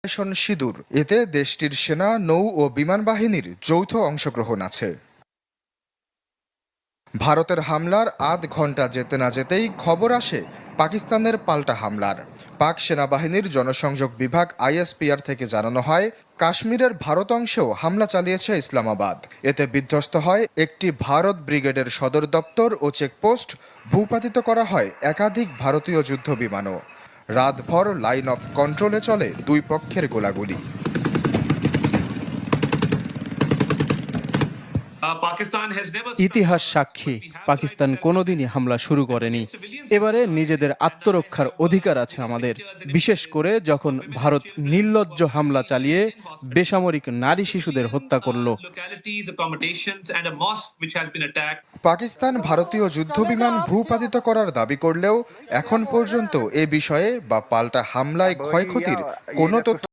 Operation সিঁদুর। এতে দেশটির সেনা, নৌ ও বিমান বাহিনীর যৌথ অংশগ্রহণ আছে। ভারতের হামলার আধ ঘন্টা যেতে না যেতেই খবর আসে পাকিস্তানের পাল্টা হামলার। পাক সেনাবাহিনীর জনসংযোগ বিভাগ আইএসপিআর থেকে জানানো হয়, কাশ্মীরের ভারত অংশেও হামলা চালিয়েছে ইসলামাবাদ। এতে বিধ্বস্ত হয় একটি ভারত ব্রিগেডের সদর দপ্তর ও চেকপোস্ট। ভূপাতিত করা হয় একাধিক ভারতীয় যুদ্ধ বিমানও। রাতভর লাইন অফ কন্ট্রোলে চলে দুই পক্ষের গোলাগুলি। ইতিহাস সাক্ষী, পাকিস্তান কোনোদিনই হামলা শুরু করেনি। এবারে নিজেদের আত্মরক্ষার অধিকার আছে আমাদের, বিশেষ করে যখন ভারত নির্লজ্জ হামলা চালিয়ে বেসামরিক নারী শিশুদের হত্যা করল। পাকিস্তান ভারতীয় যুদ্ধবিমান ভূপাতিত করার দাবি করলেও এখন পর্যন্ত এ বিষয়ে বা পাল্টা হামলায় ক্ষয়ক্ষতির কোনো তথ্য